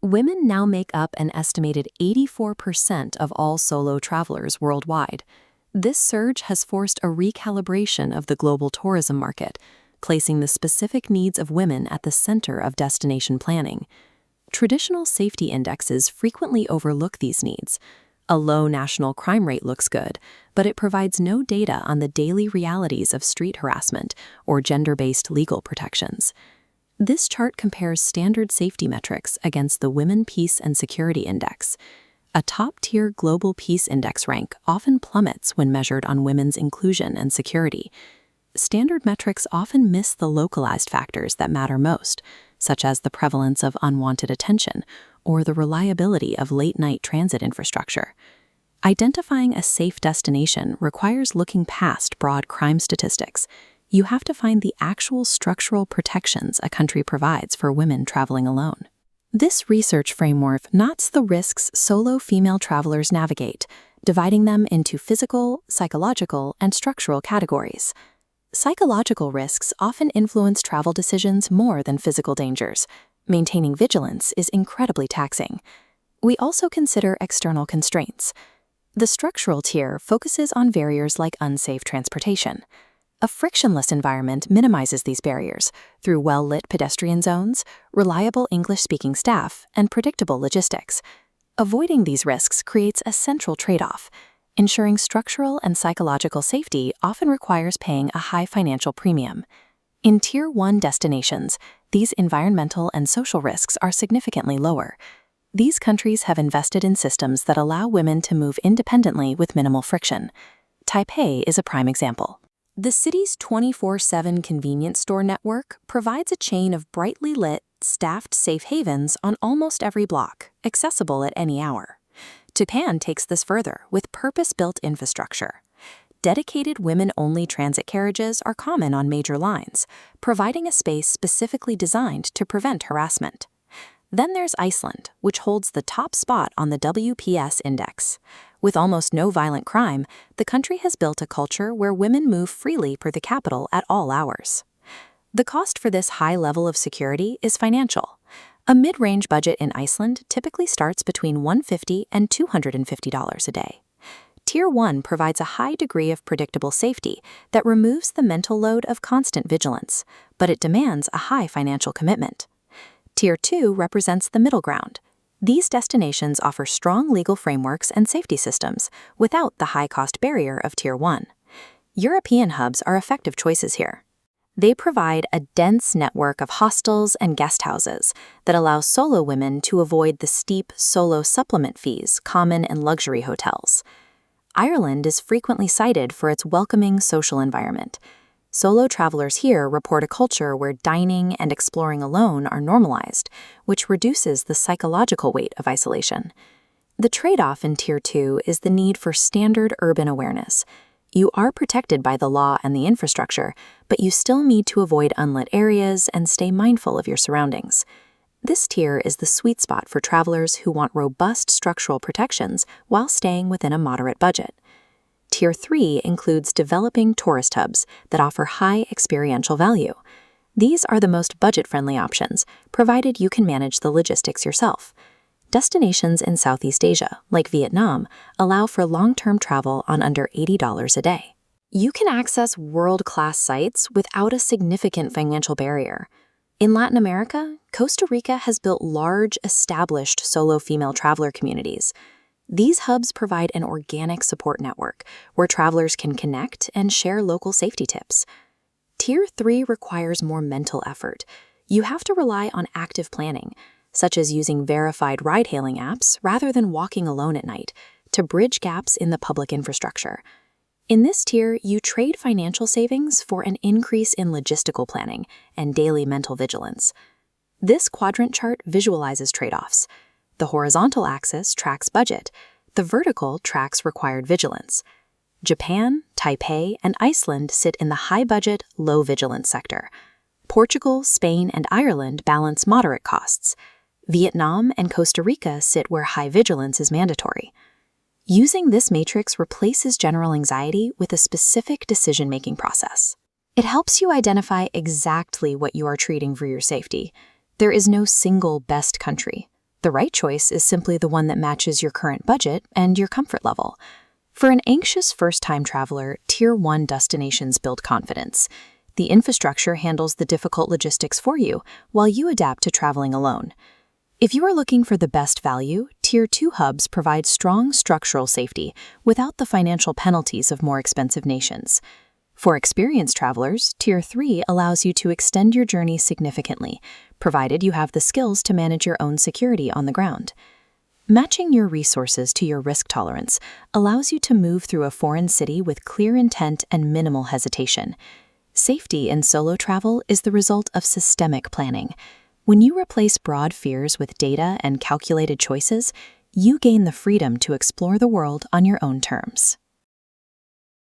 Women now make up an estimated 84% of all solo travelers worldwide. This surge has forced a recalibration of the global tourism market, placing the specific needs of women at the center of destination planning. Traditional safety indexes frequently overlook these needs. A low national crime rate looks good, but it provides no data on the daily realities of street harassment or gender-based legal protections. This chart compares standard safety metrics against the Women, Peace, and Security Index. A top-tier global peace index rank often plummets when measured on women's inclusion and security. Standard metrics often miss the localized factors that matter most, such as the prevalence of unwanted attention or the reliability of late-night transit infrastructure. Identifying a safe destination requires looking past broad crime statistics. You have to find the actual structural protections a country provides for women traveling alone. This research framework notes the risks solo female travelers navigate, dividing them into physical, psychological, and structural categories. Psychological risks often influence travel decisions more than physical dangers. Maintaining vigilance is incredibly taxing. We also consider external constraints. The structural tier focuses on barriers like unsafe transportation. A frictionless environment minimizes these barriers through well-lit pedestrian zones, reliable English-speaking staff, and predictable logistics. Avoiding these risks creates a central trade-off. Ensuring structural and psychological safety often requires paying a high financial premium. In Tier 1 destinations, these environmental and social risks are significantly lower. These countries have invested in systems that allow women to move independently with minimal friction. Taipei is a prime example. The city's 24/7 convenience store network provides a chain of brightly lit, staffed safe havens on almost every block, accessible at any hour. Japan takes this further with purpose-built infrastructure. Dedicated women-only transit carriages are common on major lines, providing a space specifically designed to prevent harassment. Then there's Iceland, which holds the top spot on the WPS index. With almost no violent crime, the country has built a culture where women move freely per the capital at all hours. The cost for this high level of security is financial. A mid-range budget in Iceland typically starts between $150 and $250 a day. Tier 1 provides a high degree of predictable safety that removes the mental load of constant vigilance, but it demands a high financial commitment. Tier 2 represents the middle ground. These destinations offer strong legal frameworks and safety systems without the high-cost barrier of Tier 1. European hubs are effective choices here. They provide a dense network of hostels and guest houses that allows solo women to avoid the steep solo supplement fees common in luxury hotels. Ireland is frequently cited for its welcoming social environment. Solo travelers here report a culture where dining and exploring alone are normalized, which reduces the psychological weight of isolation. The trade-off in Tier 2 is the need for standard urban awareness. You are protected by the law and the infrastructure, but you still need to avoid unlit areas and stay mindful of your surroundings. This tier is the sweet spot for travelers who want robust structural protections while staying within a moderate budget. Tier 3 includes developing tourist hubs that offer high experiential value. These are the most budget-friendly options, provided you can manage the logistics yourself. Destinations in Southeast Asia, like Vietnam, allow for long-term travel on under $80 a day. You can access world-class sites without a significant financial barrier. In Latin America, Costa Rica has built large, established solo female traveler communities. These hubs provide an organic support network where travelers can connect and share local safety tips. Tier 3 requires more mental effort. You have to rely on active planning, such as using verified ride-hailing apps rather than walking alone at night, to bridge gaps in the public infrastructure. In this tier, you trade financial savings for an increase in logistical planning and daily mental vigilance. This quadrant chart visualizes trade-offs. The horizontal axis tracks budget. The vertical tracks required vigilance. Japan, Taipei, and Iceland sit in the high-budget, low-vigilance sector. Portugal, Spain, and Ireland balance moderate costs. Vietnam and Costa Rica sit where high vigilance is mandatory. Using this matrix replaces general anxiety with a specific decision-making process. It helps you identify exactly what you are treating for your safety. There is no single best country. The right choice is simply the one that matches your current budget and your comfort level. For an anxious first-time traveler, Tier 1 destinations build confidence. The infrastructure handles the difficult logistics for you, while you adapt to traveling alone. If you are looking for the best value, Tier 2 hubs provide strong structural safety without the financial penalties of more expensive nations. For experienced travelers, Tier 3 allows you to extend your journey significantly, provided you have the skills to manage your own security on the ground. Matching your resources to your risk tolerance allows you to move through a foreign city with clear intent and minimal hesitation. Safety in solo travel is the result of systemic planning. When you replace broad fears with data and calculated choices, you gain the freedom to explore the world on your own terms.